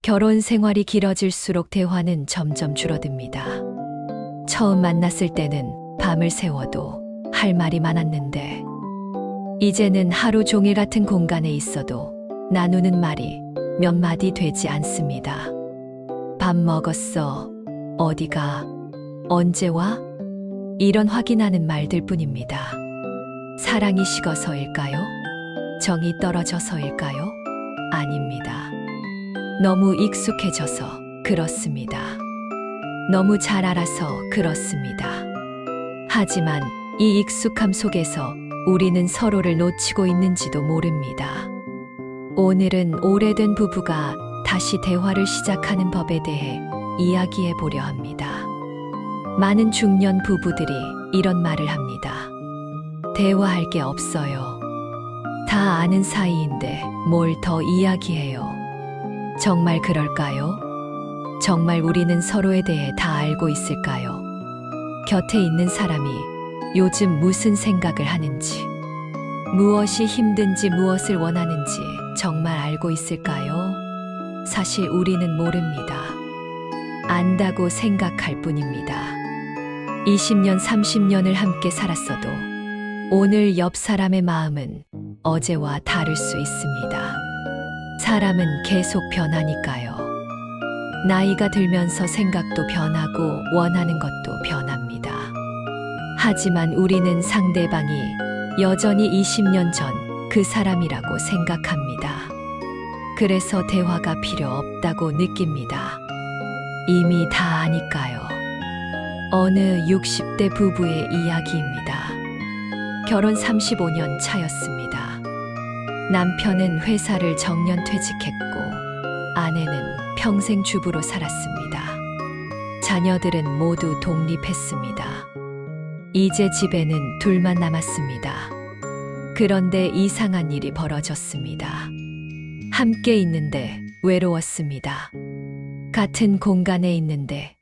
결혼 생활이 길어질수록 대화는 점점 줄어듭니다. 처음 만났을 때는 밤을 새워도 할 말이 많았는데, 이제는 하루 종일 같은 공간에 있어도 나누는 말이 몇 마디 되지 않습니다. 밥 먹었어? 어디가? 언제 와? 이런 확인하는 말들 뿐입니다. 사랑이 식어서일까요? 정이 떨어져서일까요? 아닙니다. 너무 익숙해져서 그렇습니다. 너무 잘 알아서 그렇습니다. 하지만 이 익숙함 속에서 우리는 서로를 놓치고 있는지도 모릅니다. 오늘은 오래된 부부가 다시 대화를 시작하는 법에 대해 이야기해 보려 합니다. 많은 중년 부부들이 이런 말을 합니다. 대화할 게 없어요. 다 아는 사이인데 뭘 더 이야기해요. 정말 그럴까요? 정말 우리는 서로에 대해 다 알고 있을까요? 곁에 있는 사람이 요즘 무슨 생각을 하는지, 무엇이 힘든지, 무엇을 원하는지 정말 알고 있을까요? 사실 우리는 모릅니다. 안다고 생각할 뿐입니다. 20년, 30년을 함께 살았어도 오늘 옆 사람의 마음은 어제와 다를 수 있습니다. 사람은 계속 변하니까요. 나이가 들면서 생각도 변하고 원하는 것도 변합니다. 하지만 우리는 상대방이 여전히 20년 전 그 사람이라고 생각합니다. 그래서 대화가 필요 없다고 느낍니다. 이미 다 아니까요. 어느 60대 부부의 이야기입니다. 결혼 35년 차였습니다. 남편은 회사를 정년 퇴직했고 아내는 평생 주부로 살았습니다. 자녀들은 모두 독립했습니다. 이제 집에는 둘만 남았습니다. 그런데 이상한 일이 벌어졌습니다. 함께 있는데 외로웠습니다. 같은 공간에 있는데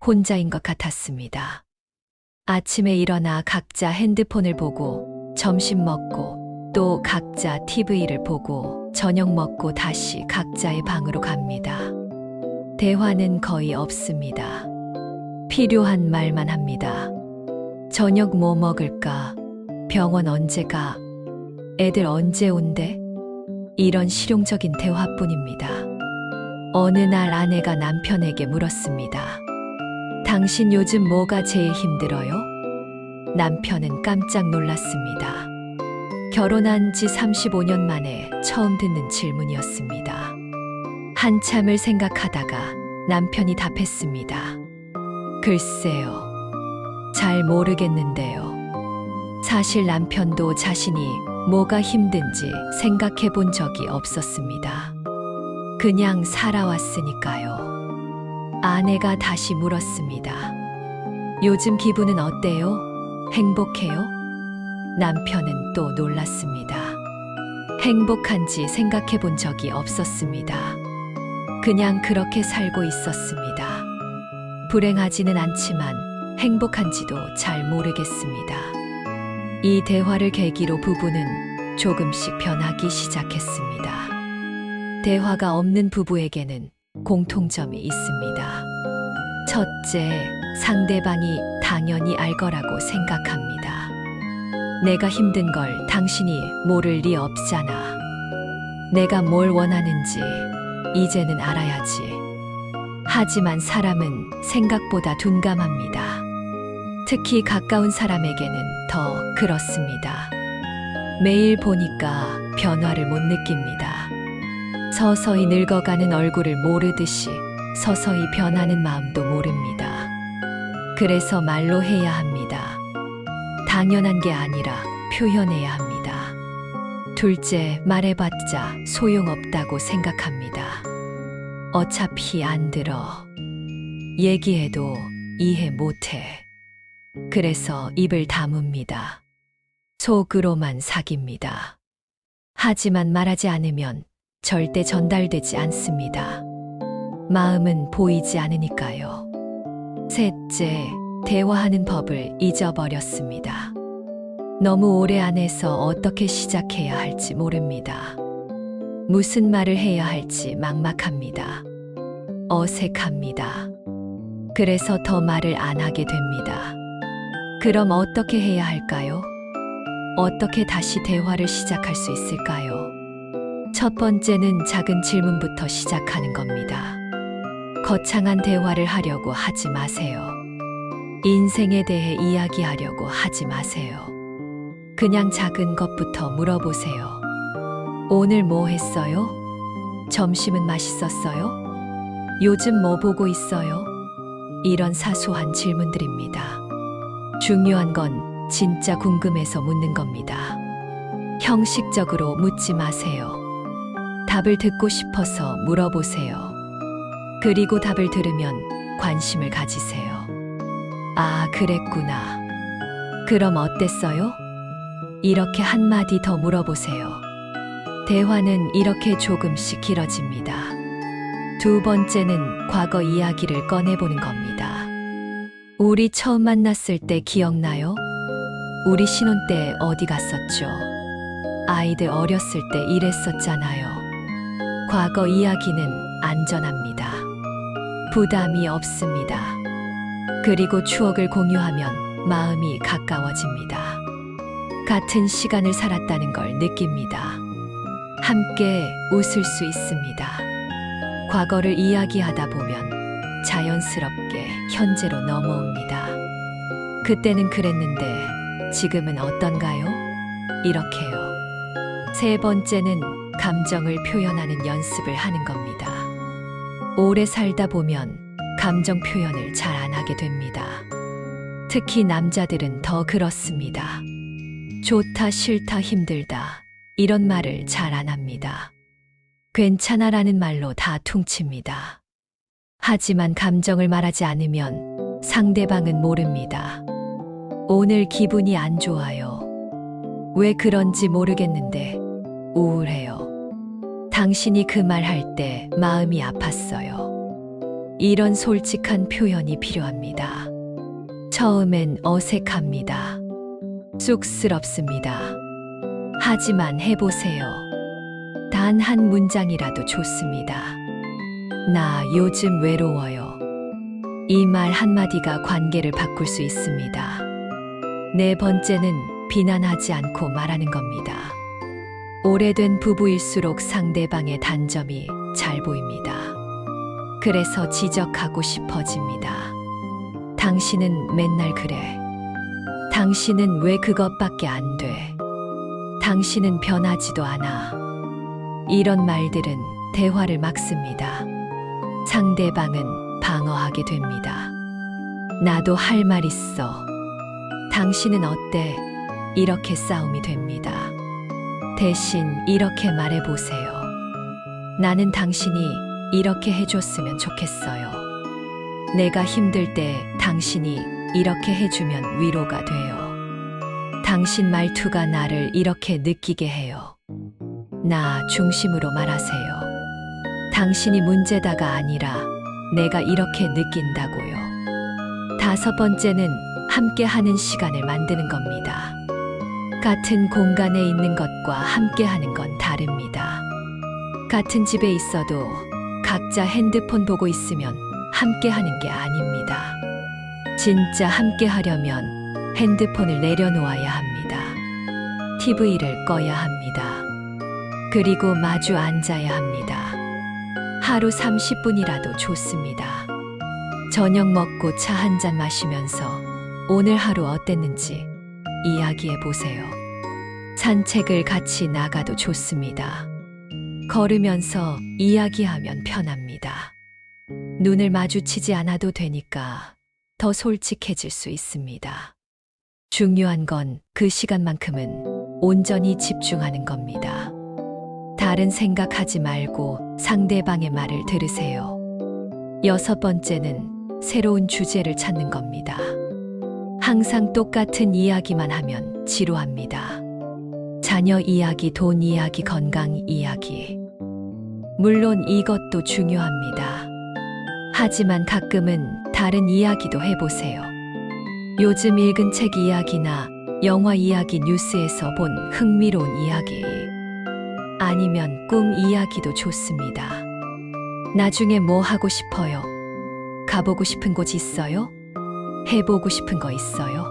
혼자인 것 같았습니다. 아침에 일어나 각자 핸드폰을 보고 점심 먹고 또 각자 TV를 보고 저녁 먹고 다시 각자의 방으로 갑니다. 대화는 거의 없습니다. 필요한 말만 합니다. 저녁 뭐 먹을까? 병원 언제 가? 애들 언제 온대? 이런 실용적인 대화뿐입니다. 어느 날 아내가 남편에게 물었습니다. 당신 요즘 뭐가 제일 힘들어요? 남편은 깜짝 놀랐습니다. 결혼한 지 35년 만에 처음 듣는 질문이었습니다. 한참을 생각하다가 남편이 답했습니다. 글쎄요. 잘 모르겠는데요. 사실 남편도 자신이 뭐가 힘든지 생각해 본 적이 없었습니다. 그냥 살아왔으니까요. 아내가 다시 물었습니다. 요즘 기분은 어때요? 행복해요? 남편은 또 놀랐습니다. 행복한지 생각해 본 적이 없었습니다. 그냥 그렇게 살고 있었습니다. 불행하지는 않지만 행복한지도 잘 모르겠습니다. 이 대화를 계기로 부부는 조금씩 변하기 시작했습니다. 대화가 없는 부부에게는 공통점이 있습니다. 첫째, 상대방이 당연히 알 거라고 생각합니다. 내가 힘든 걸 당신이 모를 리 없잖아. 내가 뭘 원하는지 이제는 알아야지. 하지만 사람은 생각보다 둔감합니다. 특히 가까운 사람에게는 더 그렇습니다. 매일 보니까 변화를 못 느낍니다. 서서히 늙어가는 얼굴을 모르듯이 서서히 변하는 마음도 모릅니다. 그래서 말로 해야 합니다. 당연한 게 아니라 표현해야 합니다. 둘째, 말해봤자 소용없다고 생각합니다. 어차피 안 들어. 얘기해도 이해 못해. 그래서 입을 다뭅니다. 속으로만 사깁니다. 하지만 말하지 않으면 절대 전달되지 않습니다. 마음은 보이지 않으니까요. 셋째, 대화하는 법을 잊어버렸습니다. 너무 오래 안 해서 어떻게 시작해야 할지 모릅니다. 무슨 말을 해야 할지 막막합니다. 어색합니다. 그래서 더 말을 안 하게 됩니다. 그럼 어떻게 해야 할까요? 어떻게 다시 대화를 시작할 수 있을까요? 첫 번째는 작은 질문부터 시작하는 겁니다. 거창한 대화를 하려고 하지 마세요. 인생에 대해 이야기하려고 하지 마세요. 그냥 작은 것부터 물어보세요. 오늘 뭐 했어요? 점심은 맛있었어요? 요즘 뭐 보고 있어요? 이런 사소한 질문들입니다. 중요한 건 진짜 궁금해서 묻는 겁니다. 형식적으로 묻지 마세요. 답을 듣고 싶어서 물어보세요. 그리고 답을 들으면 관심을 가지세요. 아, 그랬구나. 그럼 어땠어요? 이렇게 한마디 더 물어보세요. 대화는 이렇게 조금씩 길어집니다. 두 번째는 과거 이야기를 꺼내보는 겁니다. 우리 처음 만났을 때 기억나요? 우리 신혼 때 어디 갔었죠? 아이들 어렸을 때 이랬었잖아요. 과거 이야기는 안전합니다. 부담이 없습니다. 그리고 추억을 공유하면 마음이 가까워집니다. 같은 시간을 살았다는 걸 느낍니다. 함께 웃을 수 있습니다. 과거를 이야기하다 보면 자연스럽게 현재로 넘어옵니다. 그때는 그랬는데 지금은 어떤가요? 이렇게요. 세 번째는 감정을 표현하는 연습을 하는 겁니다. 오래 살다 보면 감정 표현을 잘 안 하게 됩니다. 특히 남자들은 더 그렇습니다. 좋다, 싫다, 힘들다 이런 말을 잘 안 합니다. 괜찮아라는 말로 다 퉁칩니다. 하지만 감정을 말하지 않으면 상대방은 모릅니다. 오늘 기분이 안 좋아요. 왜 그런지 모르겠는데 우울해요. 당신이 그 말 할 때 마음이 아팠어요. 이런 솔직한 표현이 필요합니다. 처음엔 어색합니다. 쑥스럽습니다. 하지만 해보세요. 단 한 문장이라도 좋습니다. 나 요즘 외로워요. 이 말 한마디가 관계를 바꿀 수 있습니다. 네 번째는 비난하지 않고 말하는 겁니다. 오래된 부부일수록 상대방의 단점이 잘 보입니다. 그래서 지적하고 싶어집니다. 당신은 맨날 그래. 당신은 왜 그것밖에 안 돼? 당신은 변하지도 않아. 이런 말들은 대화를 막습니다. 상대방은 방어하게 됩니다. 나도 할 말 있어. 당신은 어때? 이렇게 싸움이 됩니다. 대신 이렇게 말해보세요. 나는 당신이 이렇게 해줬으면 좋겠어요. 내가 힘들 때 당신이 이렇게 해주면 위로가 돼요. 당신 말투가 나를 이렇게 느끼게 해요. 나 중심으로 말하세요. 당신이 문제다가 아니라 내가 이렇게 느낀다고요. 다섯 번째는 함께 하는 시간을 만드는 겁니다. 같은 공간에 있는 것과 함께 하는 건 다릅니다. 같은 집에 있어도 각자 핸드폰 보고 있으면 함께 하는 게 아닙니다. 진짜 함께 하려면 핸드폰을 내려놓아야 합니다. TV를 꺼야 합니다. 그리고 마주 앉아야 합니다. 하루 30분이라도 좋습니다. 저녁 먹고 차 한 잔 마시면서 오늘 하루 어땠는지 이야기해 보세요. 산책을 같이 나가도 좋습니다. 걸으면서 이야기하면 편합니다. 눈을 마주치지 않아도 되니까 더 솔직해질 수 있습니다. 중요한 건 그 시간만큼은 온전히 집중하는 겁니다. 다른 생각하지 말고 상대방의 말을 들으세요. 여섯 번째는 새로운 주제를 찾는 겁니다. 항상 똑같은 이야기만 하면 지루합니다. 자녀 이야기, 돈 이야기, 건강 이야기. 물론 이것도 중요합니다. 하지만 가끔은 다른 이야기도 해보세요. 요즘 읽은 책 이야기나 영화 이야기, 뉴스에서 본 흥미로운 이야기. 아니면 꿈 이야기도 좋습니다. 나중에 뭐 하고 싶어요? 가보고 싶은 곳 있어요? 해보고 싶은 거 있어요?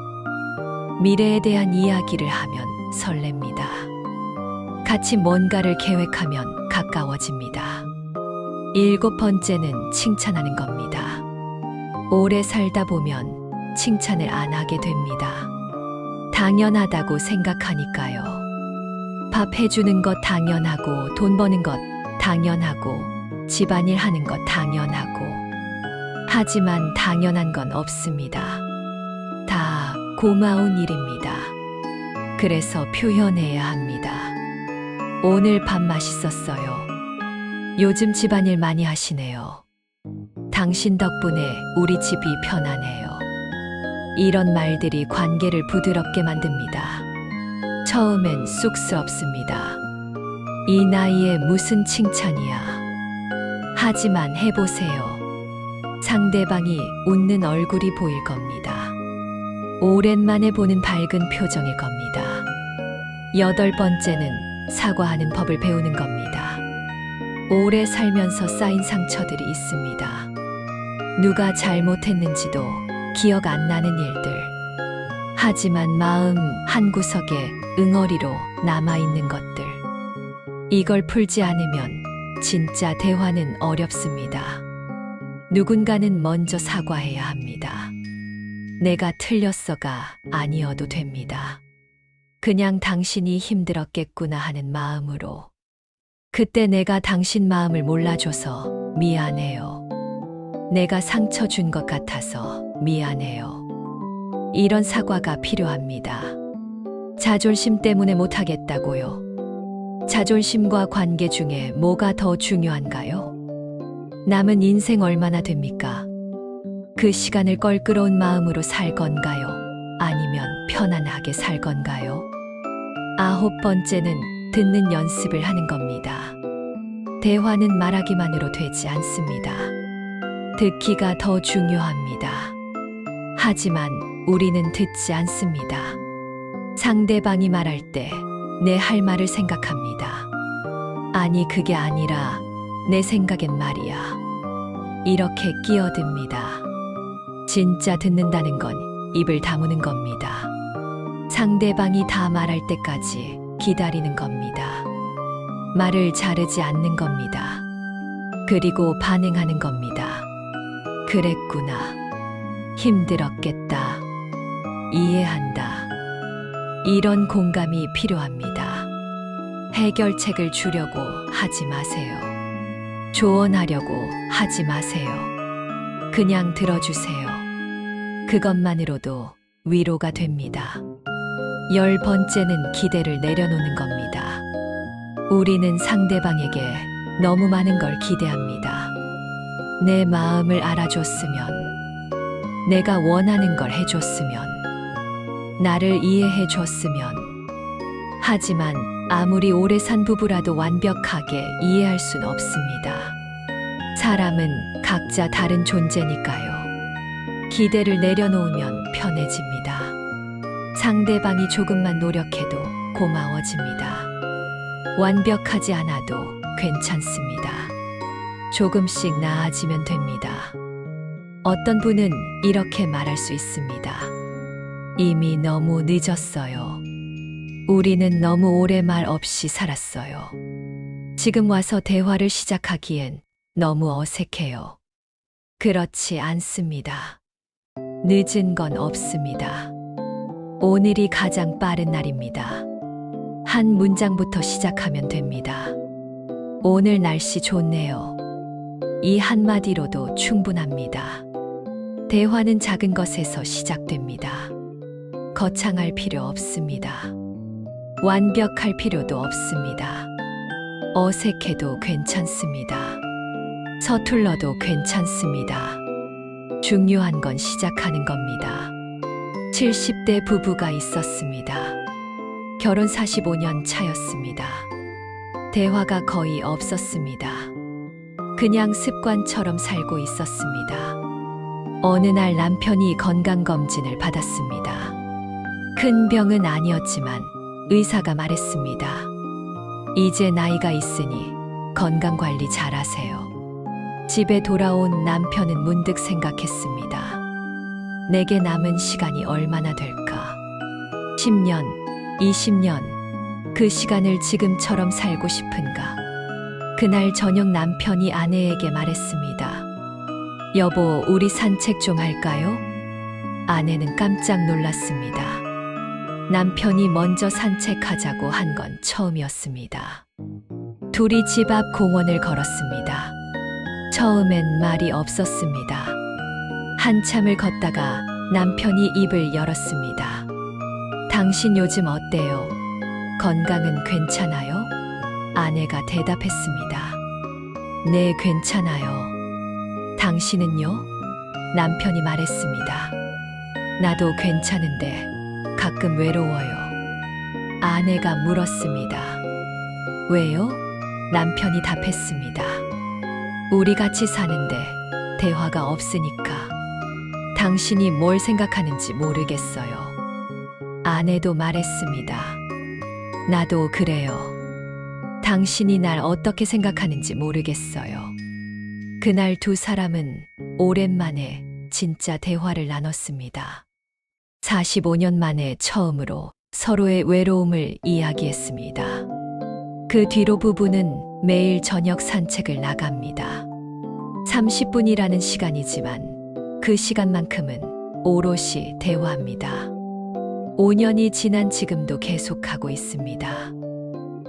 미래에 대한 이야기를 하면 설렙니다. 같이 뭔가를 계획하면 가까워집니다. 7번째는 칭찬하는 겁니다. 오래 살다 보면 칭찬을 안 하게 됩니다. 당연하다고 생각하니까요. 밥 해주는 것 당연하고, 돈 버는 것 당연하고, 집안일 하는 것 당연하고. 하지만 당연한 건 없습니다. 다 고마운 일입니다. 그래서 표현해야 합니다. 오늘 밥 맛있었어요. 요즘 집안일 많이 하시네요. 당신 덕분에 우리 집이 편하네요. 이런 말들이 관계를 부드럽게 만듭니다. 처음엔 쑥스럽습니다. 이 나이에 무슨 칭찬이야. 하지만 해보세요. 상대방이 웃는 얼굴이 보일 겁니다. 오랜만에 보는 밝은 표정일 겁니다. 8번째는 사과하는 법을 배우는 겁니다. 오래 살면서 쌓인 상처들이 있습니다. 누가 잘못했는지도 기억 안 나는 일들. 하지만 마음 한구석에 응어리로 남아있는 것들. 이걸 풀지 않으면 진짜 대화는 어렵습니다. 누군가는 먼저 사과해야 합니다. 내가 틀렸어가 아니어도 됩니다. 그냥 당신이 힘들었겠구나 하는 마음으로. 그때 내가 당신 마음을 몰라줘서 미안해요. 내가 상처 준 것 같아서 미안해요. 이런 사과가 필요합니다. 자존심 때문에 못하겠다고요. 자존심과 관계 중에 뭐가 더 중요한가요? 남은 인생 얼마나 됩니까? 그 시간을 껄끄러운 마음으로 살 건가요? 아니면 편안하게 살 건가요? 9번째는 듣는 연습을 하는 겁니다. 대화는 말하기만으로 되지 않습니다. 듣기가 더 중요합니다. 하지만 우리는 듣지 않습니다. 상대방이 말할 때 내 할 말을 생각합니다. 아니, 그게 아니라 내 생각엔 말이야. 이렇게 끼어듭니다. 진짜 듣는다는 건 입을 다무는 겁니다. 상대방이 다 말할 때까지 기다리는 겁니다. 말을 자르지 않는 겁니다. 그리고 반응하는 겁니다. 그랬구나. 힘들었겠다. 이해한다. 이런 공감이 필요합니다. 해결책을 주려고 하지 마세요. 조언하려고 하지 마세요. 그냥 들어주세요. 그것만으로도 위로가 됩니다. 10번째는 기대를 내려놓는 겁니다. 우리는 상대방에게 너무 많은 걸 기대합니다. 내 마음을 알아줬으면, 내가 원하는 걸 해줬으면, 나를 이해해줬으면. 하지만 아무리 오래 산 부부라도 완벽하게 이해할 순 없습니다. 사람은 각자 다른 존재니까요. 기대를 내려놓으면 편해집니다. 상대방이 조금만 노력해도 고마워집니다. 완벽하지 않아도 괜찮습니다. 조금씩 나아지면 됩니다. 어떤 분은 이렇게 말할 수 있습니다. 이미 너무 늦었어요. 우리는 너무 오래 말 없이 살았어요. 지금 와서 대화를 시작하기엔 너무 어색해요. 그렇지 않습니다. 늦은 건 없습니다. 오늘이 가장 빠른 날입니다. 한 문장부터 시작하면 됩니다. 오늘 날씨 좋네요. 이 한마디로도 충분합니다. 대화는 작은 것에서 시작됩니다. 거창할 필요 없습니다. 완벽할 필요도 없습니다. 어색해도 괜찮습니다. 서툴러도 괜찮습니다. 중요한 건 시작하는 겁니다. 70대 부부가 있었습니다. 결혼 45년 차였습니다. 대화가 거의 없었습니다. 그냥 습관처럼 살고 있었습니다. 어느 날 남편이 건강검진을 받았습니다. 큰 병은 아니었지만 의사가 말했습니다. 이제 나이가 있으니 건강관리 잘하세요. 집에 돌아온 남편은 문득 생각했습니다. 내게 남은 시간이 얼마나 될까? 10년, 20년, 그 시간을 지금처럼 살고 싶은가? 그날 저녁 남편이 아내에게 말했습니다. 여보, 우리 산책 좀 할까요? 아내는 깜짝 놀랐습니다. 남편이 먼저 산책하자고 한 건 처음이었습니다. 둘이 집 앞 공원을 걸었습니다. 처음엔 말이 없었습니다. 한참을 걷다가 남편이 입을 열었습니다. 당신 요즘 어때요? 건강은 괜찮아요? 아내가 대답했습니다. 네, 괜찮아요. 당신은요? 남편이 말했습니다. 나도 괜찮은데 가끔 외로워요. 아내가 물었습니다. 왜요? 남편이 답했습니다. 우리 같이 사는데 대화가 없으니까. 당신이 뭘 생각하는지 모르겠어요. 아내도 말했습니다. 나도 그래요. 당신이 날 어떻게 생각하는지 모르겠어요. 그날 두 사람은 오랜만에 진짜 대화를 나눴습니다. 45년 만에 처음으로 서로의 외로움을 이야기했습니다. 그 뒤로 부부는 매일 저녁 산책을 나갑니다. 30분이라는 시간이지만 그 시간만큼은 오롯이 대화합니다. 5년이 지난 지금도 계속하고 있습니다.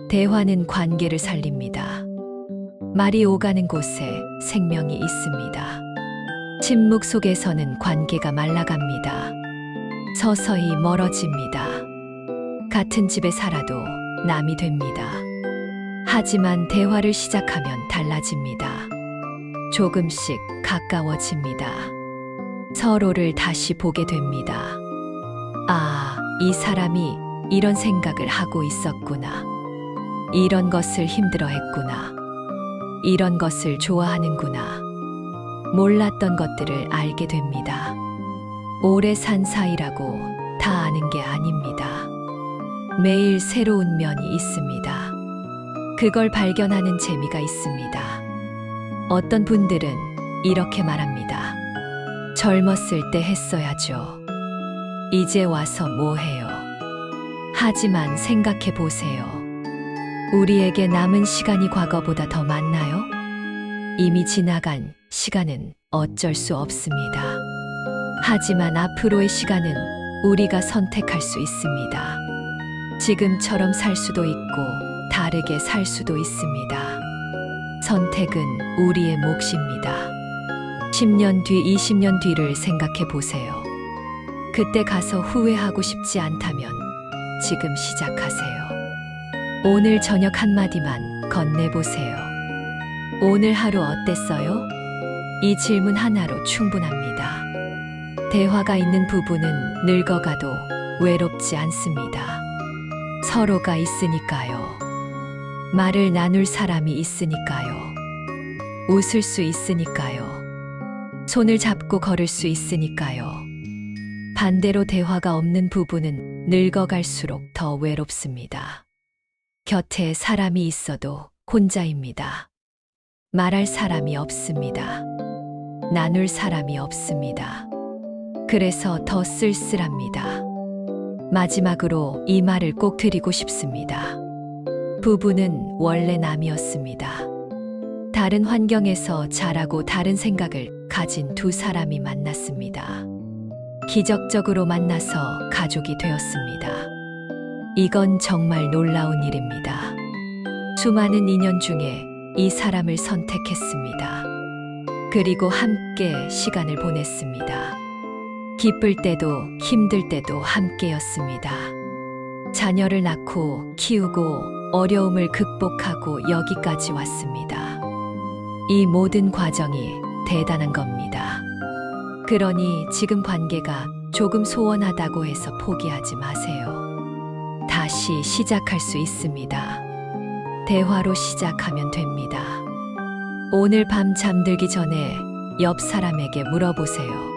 대화는 관계를 살립니다. 말이 오가는 곳에 생명이 있습니다. 침묵 속에서는 관계가 말라갑니다. 서서히 멀어집니다. 같은 집에 살아도 남이 됩니다. 하지만 대화를 시작하면 달라집니다. 조금씩 가까워집니다. 서로를 다시 보게 됩니다. 아, 이 사람이 이런 생각을 하고 있었구나. 이런 것을 힘들어했구나. 이런 것을 좋아하는구나. 몰랐던 것들을 알게 됩니다. 오래 산 사이라고 다 아는 게 아닙니다. 매일 새로운 면이 있습니다. 그걸 발견하는 재미가 있습니다. 어떤 분들은 이렇게 말합니다. 젊었을 때 했어야죠. 이제 와서 뭐 해요? 하지만 생각해 보세요. 우리에게 남은 시간이 과거보다 더 많나요? 이미 지나간 시간은 어쩔 수 없습니다. 하지만 앞으로의 시간은 우리가 선택할 수 있습니다. 지금처럼 살 수도 있고 다르게 살 수도 있습니다. 선택은 우리의 몫입니다. 10년 뒤, 20년 뒤를 생각해 보세요. 그때 가서 후회하고 싶지 않다면 지금 시작하세요. 오늘 저녁 한마디만 건네보세요. 오늘 하루 어땠어요? 이 질문 하나로 충분합니다. 대화가 있는 부부는 늙어가도 외롭지 않습니다. 서로가 있으니까요. 말을 나눌 사람이 있으니까요. 웃을 수 있으니까요. 손을 잡고 걸을 수 있으니까요. 반대로 대화가 없는 부부는 늙어갈수록 더 외롭습니다. 곁에 사람이 있어도 혼자입니다. 말할 사람이 없습니다. 나눌 사람이 없습니다. 그래서 더 쓸쓸합니다. 마지막으로 이 말을 꼭 드리고 싶습니다. 부부는 원래 남이었습니다. 다른 환경에서 자라고 다른 생각을 가진 두 사람이 만났습니다. 기적적으로 만나서 가족이 되었습니다. 이건 정말 놀라운 일입니다. 수많은 인연 중에 이 사람을 선택했습니다. 그리고 함께 시간을 보냈습니다. 기쁠 때도 힘들 때도 함께였습니다. 자녀를 낳고 키우고 어려움을 극복하고 여기까지 왔습니다. 이 모든 과정이 대단한 겁니다. 그러니 지금 관계가 조금 소원하다고 해서 포기하지 마세요. 다시 시작할 수 있습니다. 대화로 시작하면 됩니다. 오늘 밤 잠들기 전에 옆 사람에게 물어보세요.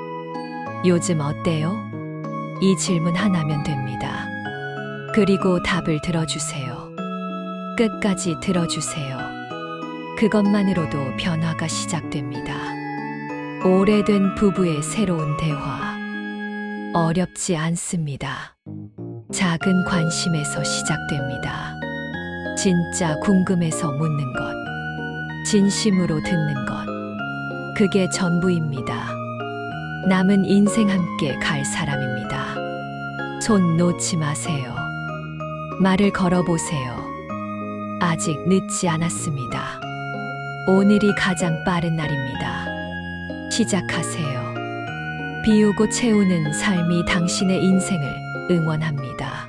요즘 어때요? 이 질문 하나면 됩니다. 그리고 답을 들어주세요. 끝까지 들어주세요. 그것만으로도 변화가 시작됩니다. 오래된 부부의 새로운 대화. 어렵지 않습니다. 작은 관심에서 시작됩니다. 진짜 궁금해서 묻는 것, 진심으로 듣는 것, 그게 전부입니다. 남은 인생 함께 갈 사람입니다. 손 놓지 마세요. 말을 걸어보세요. 아직 늦지 않았습니다. 오늘이 가장 빠른 날입니다. 시작하세요. 비우고 채우는 삶이 당신의 인생을 응원합니다.